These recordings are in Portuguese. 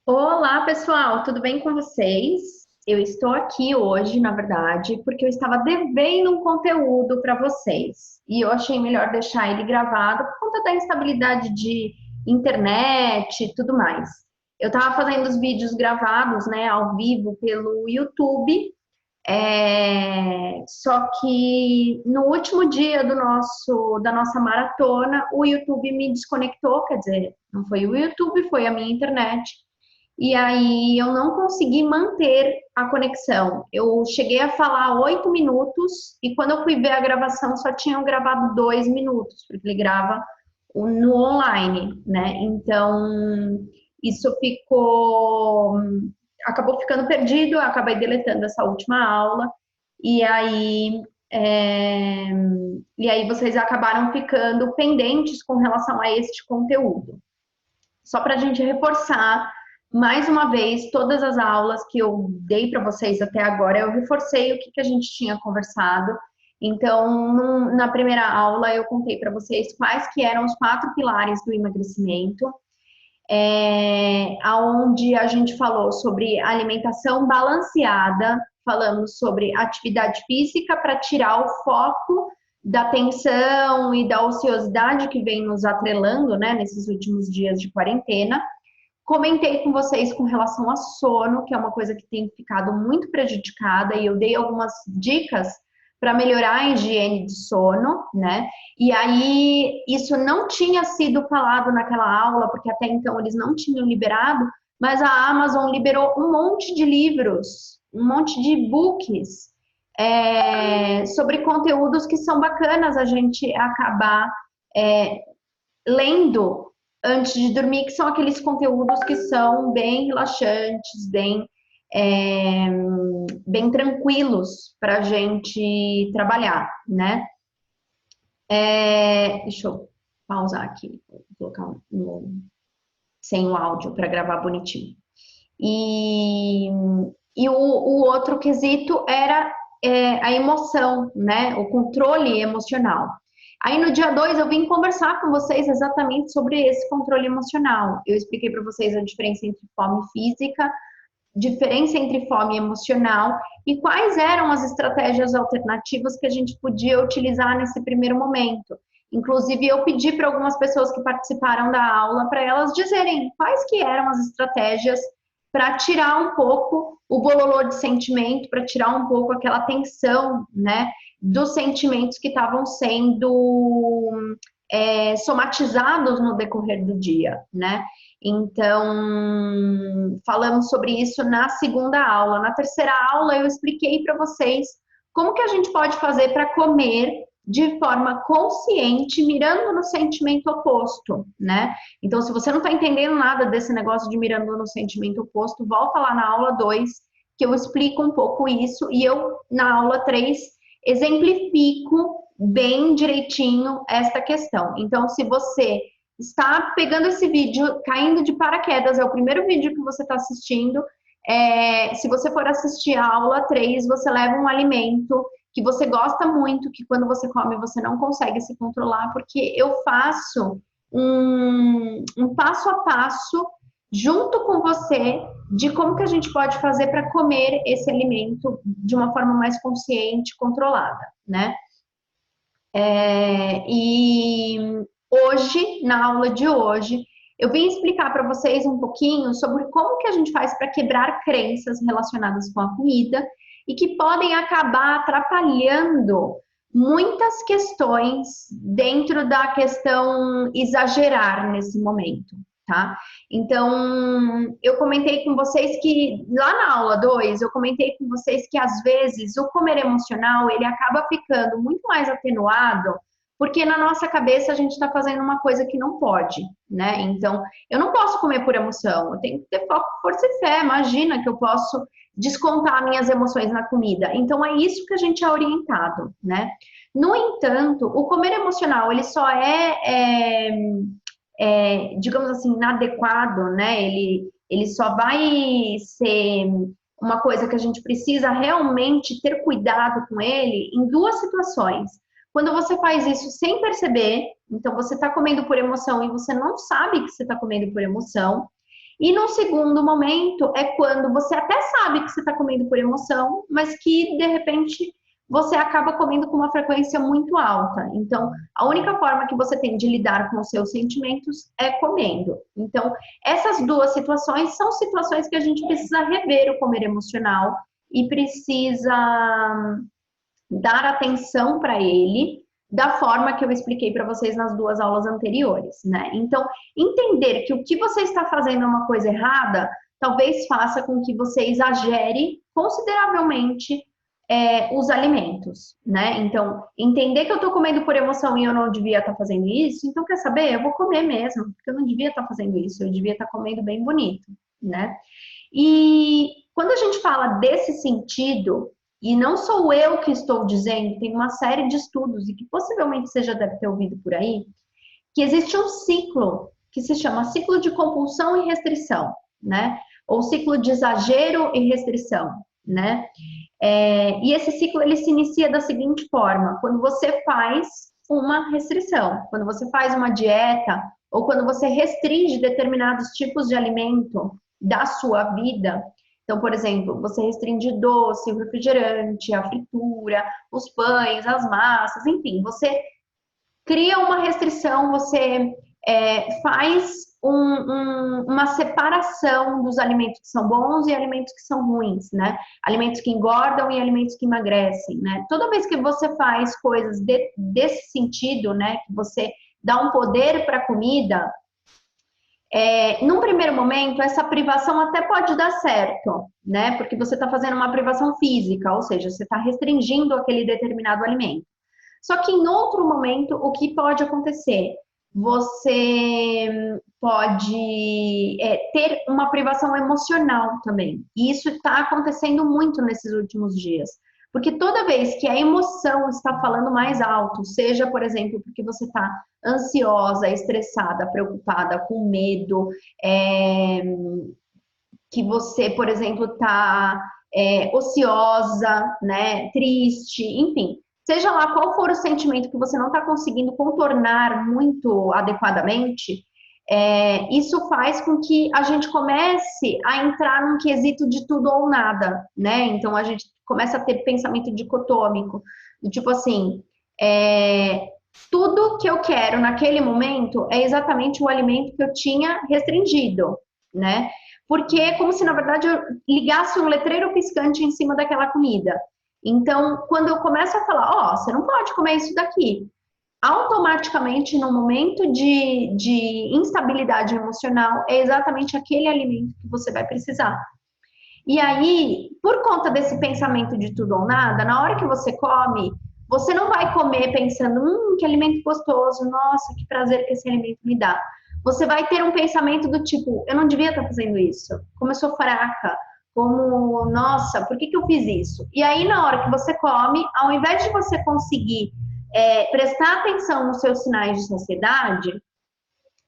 Olá, pessoal, tudo bem com vocês? Eu estou aqui hoje, na verdade, porque eu estava devendo um conteúdo para vocês e eu achei melhor deixar ele gravado por conta da instabilidade de internet e tudo mais. Eu estava fazendo os vídeos gravados, né, ao vivo pelo YouTube, só que no último dia da nossa maratona, o YouTube me desconectou, quer dizer, não foi o YouTube, foi a minha internet. E aí eu não consegui manter a conexão. Eu cheguei a falar 8 minutos e quando eu fui ver a gravação só tinham gravado 2 minutos, porque ele grava no online, né? Então isso acabou ficando perdido. Eu acabei deletando essa última aula e aí é, e aí vocês acabaram ficando pendentes com relação a este conteúdo. Só para a gente reforçar mais uma vez todas as aulas que eu dei para vocês até agora, eu reforcei o que a gente tinha conversado. Então, na primeira aula, eu contei para vocês quais que eram os 4 pilares do emagrecimento, aonde a gente falou sobre alimentação balanceada, falamos sobre atividade física para tirar o foco da tensão e da ociosidade que vem nos atrelando, né, nesses últimos dias de quarentena. Comentei com vocês com relação a sono, que é uma coisa que tem ficado muito prejudicada, e eu dei algumas dicas para melhorar a higiene de sono, né? E aí, isso não tinha sido falado naquela aula, porque até então eles não tinham liberado, mas a Amazon liberou um monte de livros, um monte de e-books sobre conteúdos que são bacanas a gente acabar é, lendo antes de dormir, que são aqueles conteúdos que são bem relaxantes, bem tranquilos para a gente trabalhar, né? Deixa eu pausar aqui, vou colocar sem o áudio para gravar bonitinho. E, o outro quesito era a emoção, né? O controle emocional. Aí no dia 2 eu vim conversar com vocês exatamente sobre esse controle emocional. Eu expliquei para vocês a diferença entre fome física, diferença entre fome emocional e quais eram as estratégias alternativas que a gente podia utilizar nesse primeiro momento. Inclusive, eu pedi para algumas pessoas que participaram da aula para elas dizerem quais que eram as estratégias para tirar um pouco o bololô de sentimento, para tirar um pouco aquela tensão, né, dos sentimentos que estavam sendo somatizados no decorrer do dia, né? Então, falamos sobre isso na segunda aula. Na terceira aula, eu expliquei para vocês como que a gente pode fazer para comer de forma consciente, mirando no sentimento oposto, né? Então, se você não está entendendo nada desse negócio de mirando no sentimento oposto, volta lá na aula 2, que eu explico um pouco isso, e eu, na aula 3, exemplifico bem direitinho esta questão. Então, se você está pegando esse vídeo, caindo de paraquedas, é o primeiro vídeo que você está assistindo, se você for assistir a aula 3, você leva um alimento que você gosta muito, que quando você come você não consegue se controlar, porque eu faço um passo a passo junto com você de como que a gente pode fazer para comer esse alimento de uma forma mais consciente, controlada, né? E hoje, na aula de hoje, eu vim explicar para vocês um pouquinho sobre como que a gente faz para quebrar crenças relacionadas com a comida e que podem acabar atrapalhando muitas questões dentro da questão exagerar nesse momento, tá? Então, eu comentei com vocês que, lá na aula 2, eu comentei com vocês que, às vezes, o comer emocional, ele acaba ficando muito mais atenuado, porque na nossa cabeça a gente está fazendo uma coisa que não pode, né? Então, eu não posso comer por emoção, eu tenho que ter foco, força e fé. Imagina que eu posso descontar minhas emoções na comida. Então, é isso que a gente é orientado, né? No entanto, o comer emocional, ele só digamos assim, inadequado, né? Ele só vai ser uma coisa que a gente precisa realmente ter cuidado com ele em duas situações. Quando você faz isso sem perceber, então você está comendo por emoção e você não sabe que você está comendo por emoção, E num segundo momento é quando você até sabe que você está comendo por emoção, mas que de repente você acaba comendo com uma frequência muito alta. Então, a única forma que você tem de lidar com os seus sentimentos é comendo. Então, essas duas situações são situações que a gente precisa rever o comer emocional e precisa dar atenção para ele da forma que eu expliquei para vocês nas duas aulas anteriores, né? Então, entender que o que você está fazendo é uma coisa errada, talvez faça com que você exagere consideravelmente os alimentos, né? Então, entender que eu tô comendo por emoção e eu não devia estar fazendo isso, então quer saber? Eu vou comer mesmo, porque eu não devia estar fazendo isso, eu devia estar comendo bem bonito, né? E quando a gente fala desse sentido, e não sou eu que estou dizendo, tem uma série de estudos, e que possivelmente você já deve ter ouvido por aí, que existe um ciclo que se chama ciclo de compulsão e restrição, né? Ou ciclo de exagero e restrição, né? E esse ciclo ele se inicia da seguinte forma: quando você faz uma restrição, quando você faz uma dieta, ou quando você restringe determinados tipos de alimento da sua vida. Então, por exemplo, você restringe doce, o refrigerante, a fritura, os pães, as massas, enfim, você cria uma restrição, você faz uma separação dos alimentos que são bons e alimentos que são ruins, né? Alimentos que engordam e alimentos que emagrecem, né? Toda vez que você faz coisas desse sentido, né? Que você dá um poder para a comida, num primeiro momento, essa privação até pode dar certo, né? Porque você está fazendo uma privação física, ou seja, você está restringindo aquele determinado alimento. Só que em outro momento, o que pode acontecer? Você pode ter uma privação emocional também. E isso está acontecendo muito nesses últimos dias. Porque toda vez que a emoção está falando mais alto, seja, por exemplo, porque você está ansiosa, estressada, preocupada, com medo, que você, por exemplo, está ociosa, né, triste, enfim. Seja lá qual for o sentimento que você não está conseguindo contornar muito adequadamente, isso faz com que a gente comece a entrar num quesito de tudo ou nada, né? Então a gente começa a ter pensamento dicotômico, do tipo assim, tudo que eu quero naquele momento é exatamente o alimento que eu tinha restringido, né? Porque é como se, na verdade, eu ligasse um letreiro piscante em cima daquela comida. Então, quando eu começo a falar, ó, você não pode comer isso daqui, automaticamente, no momento de instabilidade emocional, é exatamente aquele alimento que você vai precisar. E aí, por conta desse pensamento de tudo ou nada, na hora que você come, você não vai comer pensando, que alimento gostoso, nossa, que prazer que esse alimento me dá. Você vai ter um pensamento do tipo, eu não devia estar fazendo isso, como eu sou fraca, como, nossa, por que eu fiz isso? E aí, na hora que você come, ao invés de você conseguir prestar atenção nos seus sinais de saciedade,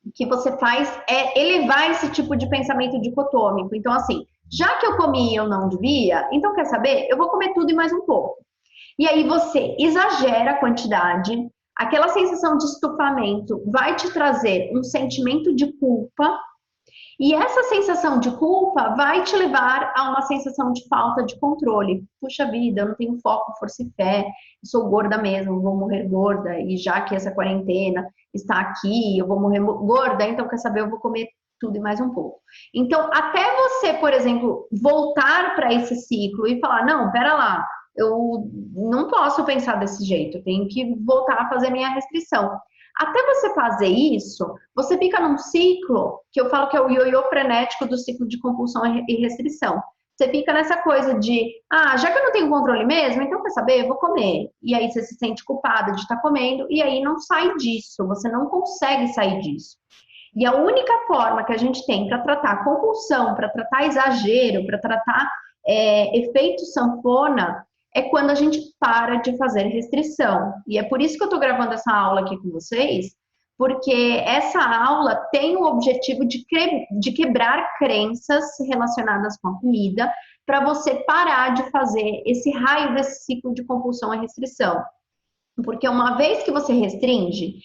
o que você faz é elevar esse tipo de pensamento dicotômico. Então, assim, já que eu comi e eu não devia, então quer saber? Eu vou comer tudo e mais um pouco. E aí você exagera a quantidade, aquela sensação de estufamento vai te trazer um sentimento de culpa, e essa sensação de culpa vai te levar a uma sensação de falta de controle. Puxa vida, eu não tenho foco, força e fé, eu sou gorda mesmo, vou morrer gorda, e já que essa quarentena está aqui, eu vou morrer gorda, então quer saber, eu vou comer tudo e mais um pouco. Então, até você, por exemplo, voltar para esse ciclo e falar, não, pera lá, eu não posso pensar desse jeito, eu tenho que voltar a fazer minha restrição. Até você fazer isso, você fica num ciclo, que eu falo que é o ioiô frenético do ciclo de compulsão e restrição. Você fica nessa coisa de, já que eu não tenho controle mesmo, então quer saber, eu vou comer. E aí você se sente culpada de estar comendo, e aí não sai disso, você não consegue sair disso. E a única forma que a gente tem para tratar compulsão, para tratar exagero, para tratar efeito sanfona, é quando a gente para de fazer restrição. E é por isso que eu estou gravando essa aula aqui com vocês, porque essa aula tem o objetivo de quebrar crenças relacionadas com a comida, para você parar de fazer esse raio desse ciclo de compulsão e restrição. Porque uma vez que você restringe,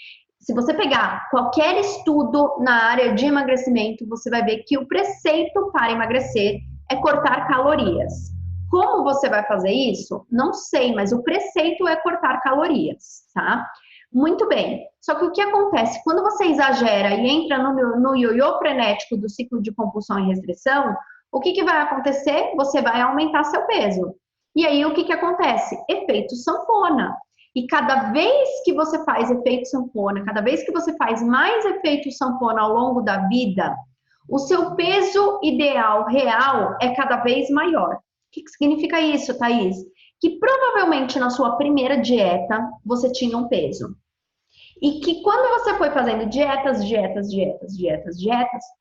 se você pegar qualquer estudo na área de emagrecimento, você vai ver que o preceito para emagrecer é cortar calorias. Como você vai fazer isso? Não sei, mas o preceito é cortar calorias, tá? Muito bem. Só que o que acontece? Quando você exagera e entra no ioiô frenético do ciclo de compulsão e restrição, o que vai acontecer? Você vai aumentar seu peso. E aí, o que acontece? Efeito sanfona. E cada vez que você faz efeito sanfona, cada vez que você faz mais efeito sanfona ao longo da vida, o seu peso ideal real é cada vez maior. O que significa isso, Thaís? Que provavelmente na sua primeira dieta você tinha um peso. E que quando você foi fazendo dietas,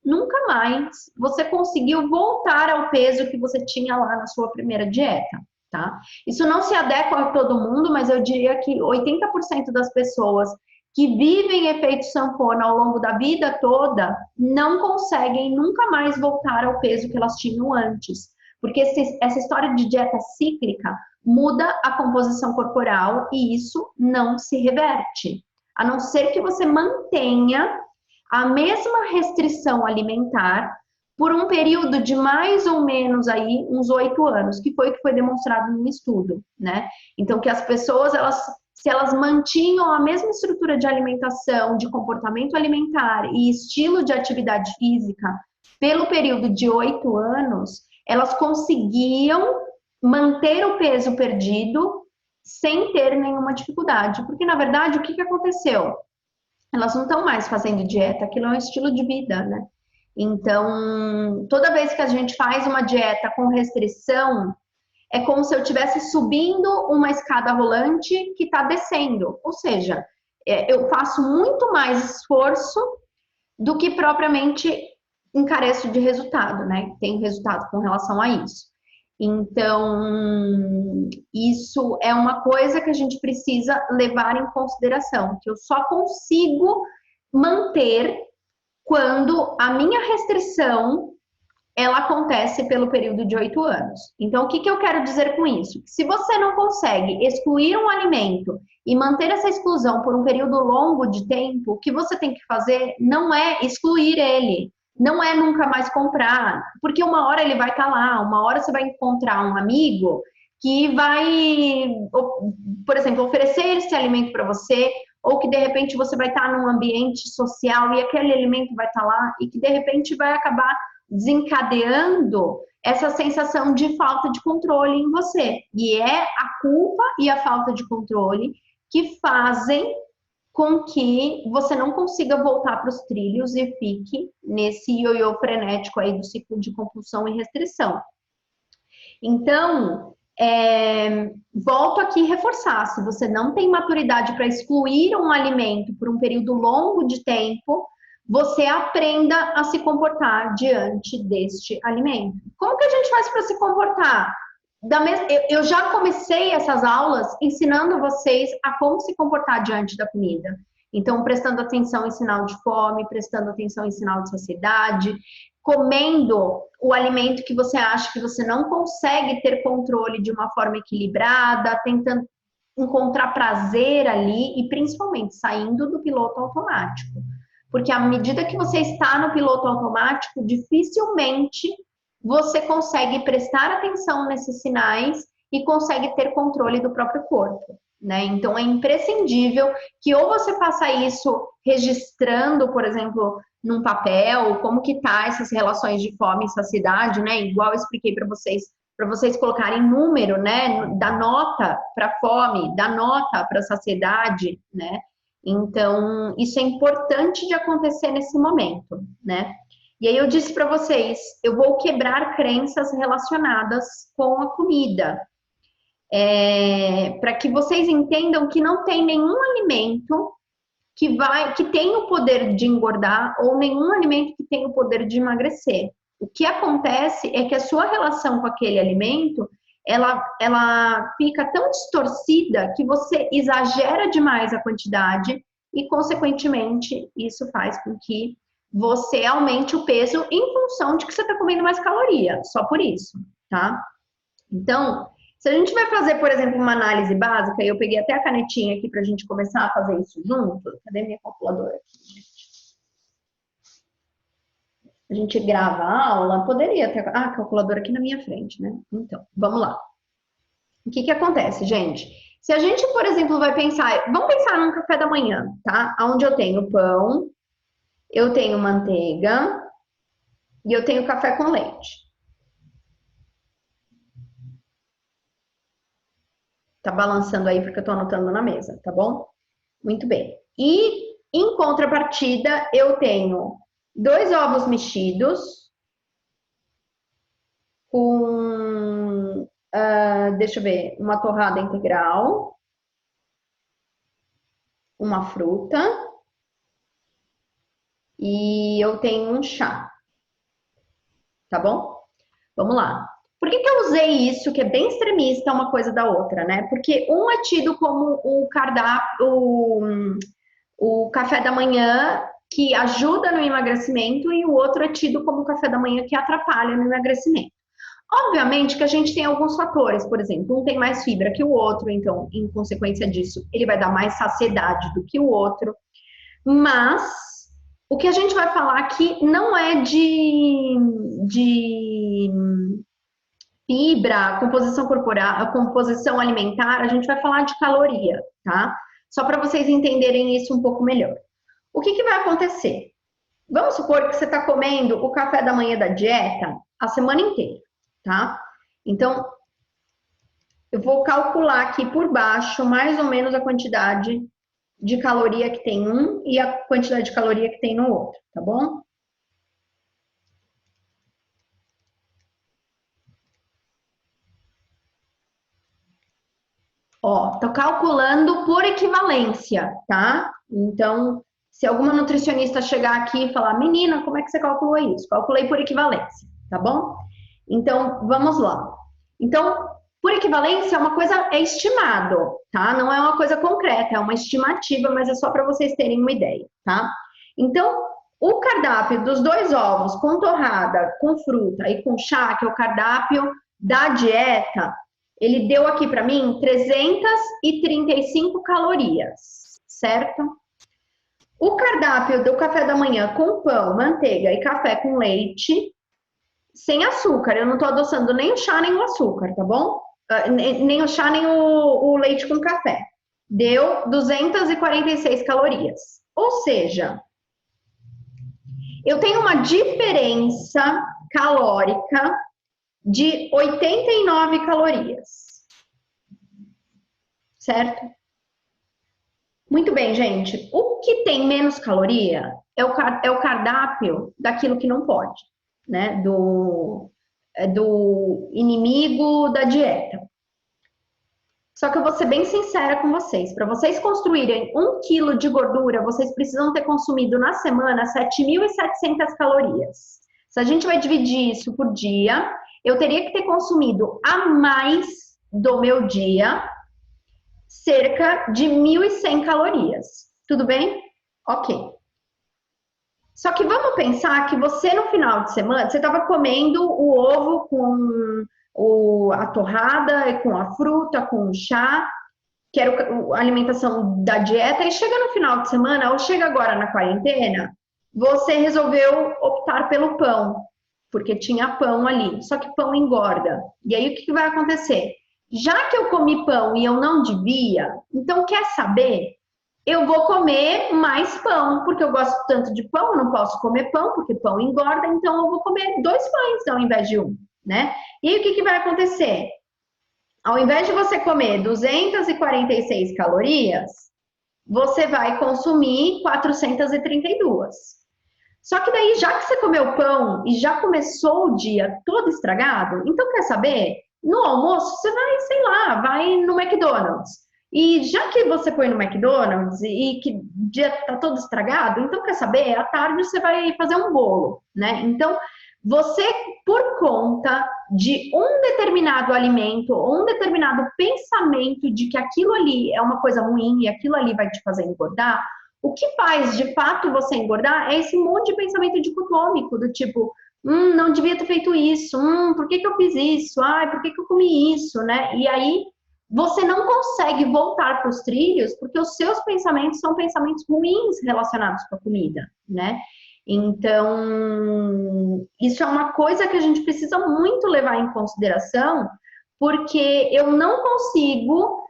nunca mais você conseguiu voltar ao peso que você tinha lá na sua primeira dieta. Tá? Isso não se adequa a todo mundo, mas eu diria que 80% das pessoas que vivem efeito sanfona ao longo da vida toda não conseguem nunca mais voltar ao peso que elas tinham antes. Porque essa história de dieta cíclica muda a composição corporal e isso não se reverte. A não ser que você mantenha a mesma restrição alimentar por um período de mais ou menos aí uns 8 anos, que foi o que foi demonstrado no estudo, né? Então, que as pessoas, se elas mantinham a mesma estrutura de alimentação, de comportamento alimentar e estilo de atividade física pelo período de 8 anos, elas conseguiam manter o peso perdido sem ter nenhuma dificuldade. Porque, na verdade, o que aconteceu? Elas não estão mais fazendo dieta, aquilo é um estilo de vida, né? Então, toda vez que a gente faz uma dieta com restrição, é como se eu estivesse subindo uma escada rolante que está descendo. Ou seja, eu faço muito mais esforço do que propriamente encareço de resultado, né? Tem resultado com relação a isso. Então, isso é uma coisa que a gente precisa levar em consideração, que eu só consigo manter quando a minha restrição ela acontece pelo período de 8 anos. Então, o que eu quero dizer com isso? Se você não consegue excluir um alimento e manter essa exclusão por um período longo de tempo, o que você tem que fazer não é excluir ele, não é nunca mais comprar, porque uma hora ele vai estar lá, uma hora você vai encontrar um amigo que vai, por exemplo, oferecer esse alimento para você, ou que de repente você vai estar num ambiente social e aquele alimento vai estar lá e que de repente vai acabar desencadeando essa sensação de falta de controle em você. E é a culpa e a falta de controle que fazem com que você não consiga voltar para os trilhos e fique nesse ioiô frenético aí do ciclo de compulsão e restrição. Então, volto aqui a reforçar, se você não tem maturidade para excluir um alimento por um período longo de tempo, você aprenda a se comportar diante deste alimento. Como que a gente faz para se comportar? Eu já comecei essas aulas ensinando vocês a como se comportar diante da comida. Então, prestando atenção em sinal de fome, prestando atenção em sinal de saciedade, comendo o alimento que você acha que você não consegue ter controle de uma forma equilibrada, tentando encontrar prazer ali e principalmente saindo do piloto automático. Porque à medida que você está no piloto automático, dificilmente você consegue prestar atenção nesses sinais e consegue ter controle do próprio corpo, né? Então é imprescindível que ou você faça isso registrando, por exemplo, num papel, como que tá essas relações de fome e saciedade, né? Igual eu expliquei para vocês colocarem número, né? Da nota para fome, da nota para saciedade, né? Então, isso é importante de acontecer nesse momento, né? E aí eu disse para vocês, eu vou quebrar crenças relacionadas com a comida, para que vocês entendam que não tem nenhum alimento que tem o poder de engordar ou nenhum alimento que tem o poder de emagrecer. O que acontece é que a sua relação com aquele alimento, ela fica tão distorcida que você exagera demais a quantidade e, consequentemente, isso faz com que você aumente o peso em função de que você está comendo mais caloria, só por isso, tá? Então, Se a gente vai fazer, por exemplo, uma análise básica, e eu peguei até a canetinha aqui para a gente começar a fazer isso junto. Cadê minha calculadora aqui? A gente grava a aula, poderia ter a calculadora aqui na minha frente, né? Então, vamos lá. O que que acontece, gente? Se a gente, por exemplo, vai pensar, vamos pensar num café da manhã, tá? Onde eu tenho pão, eu tenho manteiga e eu tenho café com leite. Tá balançando aí porque eu tô anotando na mesa, tá bom? Muito bem. E em contrapartida, eu tenho 2 ovos mexidos com, deixa eu ver, uma torrada integral, uma fruta e eu tenho um chá, tá bom? Vamos lá. Por que que eu usei isso, que é bem extremista, uma coisa da outra, né? Porque um é tido como o cardápio, o café da manhã que ajuda no emagrecimento e o outro é tido como o café da manhã que atrapalha no emagrecimento. Obviamente que a gente tem alguns fatores, por exemplo, um tem mais fibra que o outro, então, em consequência disso, ele vai dar mais saciedade do que o outro. Mas o que a gente vai falar aqui não é de fibra, composição corporal, composição alimentar, a gente vai falar de caloria, tá? Só para vocês entenderem isso um pouco melhor. O que que vai acontecer? Vamos supor que você está comendo o café da manhã da dieta a semana inteira, tá? Então, eu vou calcular aqui por baixo mais ou menos a quantidade de caloria que tem um e a quantidade de caloria que tem no outro, tá bom? Ó, tô calculando por equivalência, tá? Então, se alguma nutricionista chegar aqui e falar, menina, como é que você calculou isso? Calculei por equivalência, tá bom? Então, vamos lá. Então, por equivalência, uma coisa é estimado, tá? Não é uma coisa concreta, é uma estimativa, mas é só para vocês terem uma ideia, tá? Então, o cardápio dos 2 ovos com torrada, com fruta e com chá, que é o cardápio da dieta, ele deu aqui para mim 335 calorias, certo? O cardápio do café da manhã com pão, manteiga e café com leite, sem açúcar. Eu não tô adoçando nem o chá nem o açúcar, tá bom? Nem o chá nem o leite com café. Deu 246 calorias. Ou seja, eu tenho uma diferença calórica de 89 calorias. Certo? Muito bem, gente. O que tem menos caloria é o cardápio daquilo que não pode, né? Do inimigo da dieta. Só que eu vou ser bem sincera com vocês. Para vocês construírem 1 quilo de gordura, vocês precisam ter consumido na semana 7.700 calorias. Se a gente vai dividir isso por dia, eu teria que ter consumido a mais do meu dia cerca de 1.100 calorias. Tudo bem? Ok. Só que vamos pensar que você no final de semana, você estava comendo o ovo com a torrada, com a fruta, com o chá, que era a alimentação da dieta, e chega no final de semana, ou chega agora na quarentena, você resolveu optar pelo pão, porque tinha pão ali. Só que pão engorda. E aí o que vai acontecer? Já que eu comi pão e eu não devia, então quer saber? Eu vou comer mais pão, porque eu gosto tanto de pão, eu não posso comer pão, porque pão engorda, então eu vou comer 2 pães ao invés de 1, né? E aí o que vai acontecer? Ao invés de você comer 246 calorias, você vai consumir 432. Só que daí, já que você comeu pão e já começou o dia todo estragado, então quer saber? No almoço, você vai, sei lá, vai no McDonald's. E já que você foi no McDonald's e que o dia tá todo estragado, então quer saber? À tarde você vai fazer um bolo, né? Então, você, por conta de um determinado alimento ou um determinado pensamento de que aquilo ali é uma coisa ruim e aquilo ali vai te fazer engordar, o que faz de fato você engordar é esse monte de pensamento dicotômico, do tipo, Não devia ter feito isso, por que que eu fiz isso? Ai, por que que eu comi isso, né? E aí você não consegue voltar para os trilhos porque os seus pensamentos são pensamentos ruins relacionados com a comida, né? Então, isso é uma coisa que a gente precisa muito levar em consideração, porque eu não consigo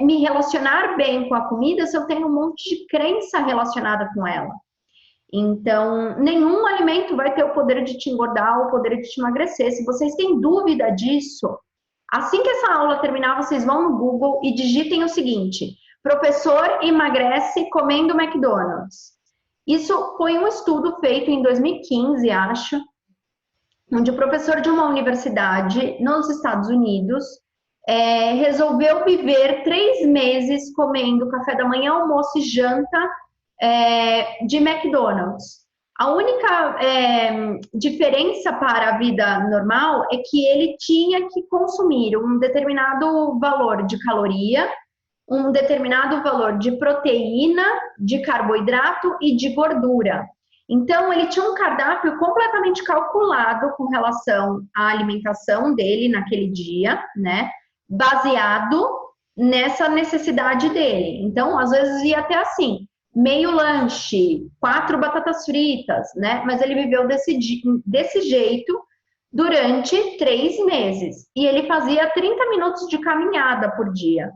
me relacionar bem com a comida se eu tenho um monte de crença relacionada com ela. Então, nenhum alimento vai ter o poder de te engordar ou o poder de te emagrecer. Se vocês têm dúvida disso, assim que essa aula terminar, vocês vão no Google e digitem o seguinte: professor emagrece comendo McDonald's. Isso foi um estudo feito em 2015, acho, onde o professor de uma universidade nos Estados Unidos resolveu viver 3 meses comendo café da manhã, almoço e janta de McDonald's. A única diferença para a vida normal é que ele tinha que consumir um determinado valor de caloria, um determinado valor de proteína, de carboidrato e de gordura. Então, ele tinha um cardápio completamente calculado com relação à alimentação dele naquele dia, né? Baseado nessa necessidade dele. Então, às vezes ia até assim, meio lanche, 4 batatas fritas, né? Mas ele viveu desse jeito durante 3 meses. E ele fazia 30 minutos de caminhada por dia.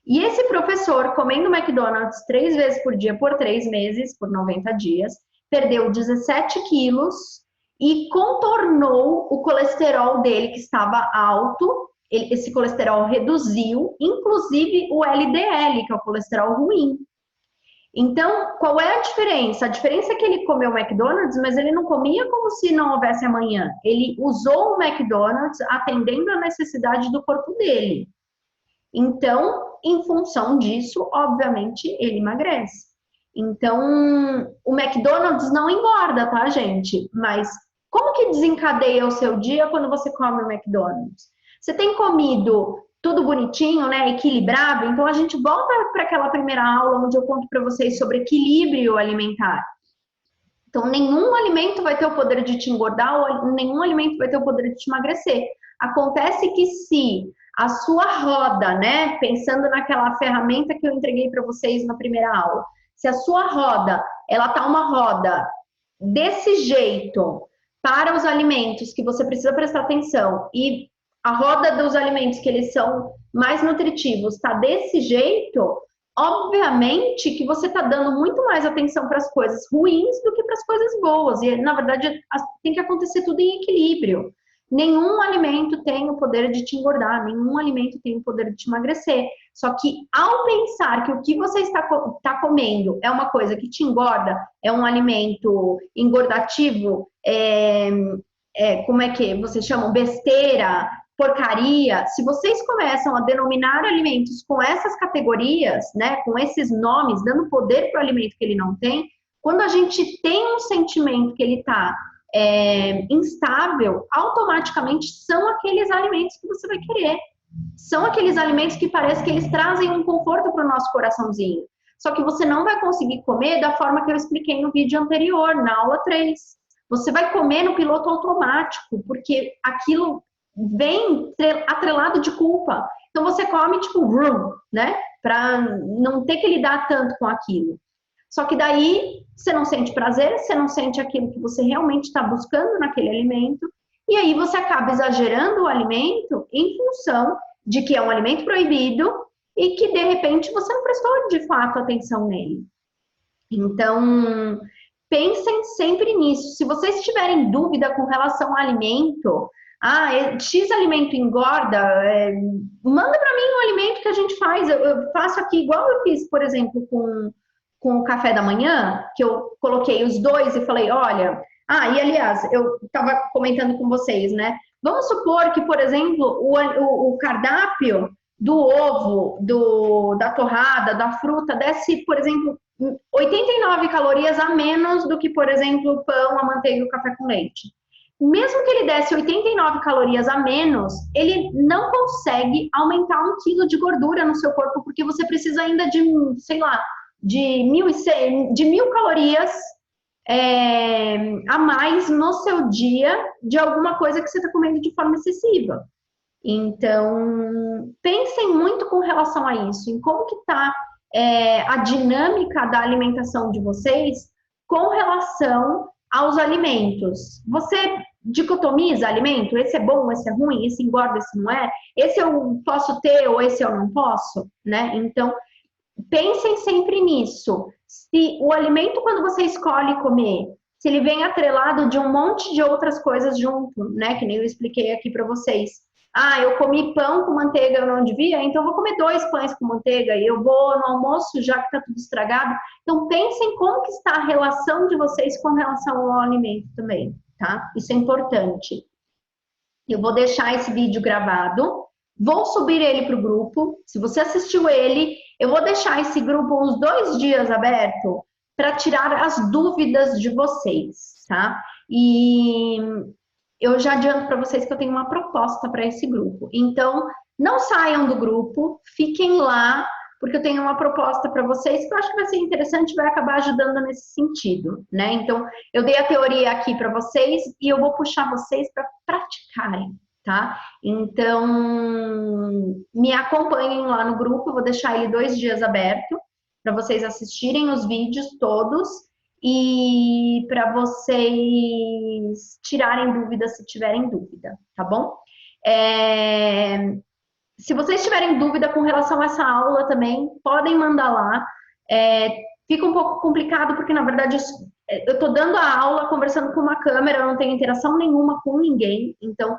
E esse professor, comendo McDonald's 3 vezes por dia por 3 meses, por 90 dias, perdeu 17 quilos e contornou o colesterol dele, que estava alto. Esse colesterol reduziu, inclusive o LDL, que é o colesterol ruim. Então, qual é a diferença? A diferença é que ele comeu o McDonald's, mas ele não comia como se não houvesse amanhã. Ele usou o McDonald's atendendo a necessidade do corpo dele. Então, em função disso, obviamente, ele emagrece. Então, o McDonald's não engorda, tá, gente? Mas como que desencadeia o seu dia quando você come o McDonald's? Você tem comido tudo bonitinho, né, equilibrado? Então, a gente volta para aquela primeira aula onde eu conto para vocês sobre equilíbrio alimentar. Então, nenhum alimento vai ter o poder de te engordar ou nenhum alimento vai ter o poder de te emagrecer. Acontece que se a sua roda, né, pensando naquela ferramenta que eu entreguei para vocês na primeira aula, se a sua roda, ela tá uma roda desse jeito para os alimentos que você precisa prestar atenção e a roda dos alimentos que eles são mais nutritivos tá desse jeito, obviamente que você tá dando muito mais atenção para as coisas ruins do que para as coisas boas. E, na verdade, tem que acontecer tudo em equilíbrio. Nenhum alimento tem o poder de te engordar, nenhum alimento tem o poder de te emagrecer. Só que ao pensar que o que você está comendo é uma coisa que te engorda, é um alimento engordativo, como é que vocês chamam? Besteira, porcaria. Se vocês começam a denominar alimentos com essas categorias, né, com esses nomes, dando poder para o alimento que ele não tem, quando a gente tem um sentimento que ele está instável, automaticamente são aqueles alimentos que você vai querer. São aqueles alimentos que parece que eles trazem um conforto para o nosso coraçãozinho. Só que você não vai conseguir comer da forma que eu expliquei no vídeo anterior, na aula 3. Você vai comer no piloto automático, porque aquilo vem atrelado de culpa. Então você come tipo, né? Para não ter que lidar tanto com aquilo. Só que daí você não sente prazer, você não sente aquilo que você realmente está buscando naquele alimento, e aí você acaba exagerando o alimento em função de que é um alimento proibido e que de repente você não prestou de fato atenção nele. Então, pensem sempre nisso. Se vocês tiverem dúvida com relação ao alimento, X alimento engorda, manda para mim um alimento que a gente faz. Eu faço aqui igual eu fiz, por exemplo, com o café da manhã, que eu coloquei os dois e falei, olha, e aliás, eu estava comentando com vocês, né? Vamos supor que, por exemplo, o cardápio do ovo, da torrada, da fruta, desse, por exemplo, 89 calorias a menos do que, por exemplo, o pão, a manteiga e o café com leite. Mesmo que ele desse 89 calorias a menos, ele não consegue aumentar 1 quilo de gordura no seu corpo, porque você precisa ainda de, sei lá, de 1.100, de 1.000 calorias a mais no seu dia de alguma coisa que você está comendo de forma excessiva. Então, pensem muito com relação a isso, em como que está a dinâmica da alimentação de vocês com relação aos alimentos. Você dicotomiza alimento? Esse é bom, esse é ruim, esse engorda, esse não é? Esse eu posso ter ou esse eu não posso, né? Então, pensem sempre nisso. Se o alimento, quando você escolhe comer, se ele vem atrelado de um monte de outras coisas junto, né? Que nem eu expliquei aqui para vocês. Ah, eu comi pão com manteiga, eu não devia, então eu vou comer 2 pães com manteiga e eu vou no almoço, já que está tudo estragado. Então pensem como que está a relação de vocês com relação ao alimento também, tá? Isso é importante. Eu vou deixar esse vídeo gravado, vou subir ele para o grupo. Se você assistiu ele, eu vou deixar esse grupo uns 2 dias aberto para tirar as dúvidas de vocês, tá? E eu já adianto para vocês que eu tenho uma proposta para esse grupo. Então, não saiam do grupo, fiquem lá, porque eu tenho uma proposta para vocês que eu acho que vai ser interessante e vai acabar ajudando nesse sentido, né? Então, eu dei a teoria aqui para vocês e eu vou puxar vocês para praticarem, tá? Então, me acompanhem lá no grupo, eu vou deixar ele 2 dias aberto para vocês assistirem os vídeos todos e para vocês tirarem dúvidas se tiverem dúvida, tá bom? Se vocês tiverem dúvida com relação a essa aula também, podem mandar lá. Fica um pouco complicado porque, na verdade, eu estou dando a aula conversando com uma câmera, eu não tenho interação nenhuma com ninguém, então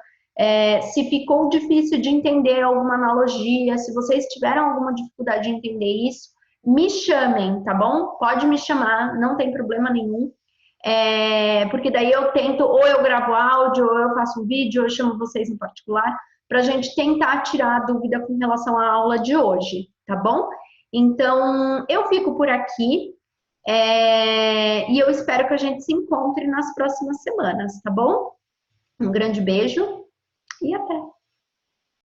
se ficou difícil de entender alguma analogia, se vocês tiveram alguma dificuldade de entender isso, me chamem, tá bom? Pode me chamar, não tem problema nenhum. Porque daí eu tento, ou eu gravo áudio, ou eu faço um vídeo, ou eu chamo vocês em particular, para a gente tentar tirar a dúvida com relação à aula de hoje, tá bom? Então, eu fico por aqui, e eu espero que a gente se encontre nas próximas semanas, tá bom? Um grande beijo e até!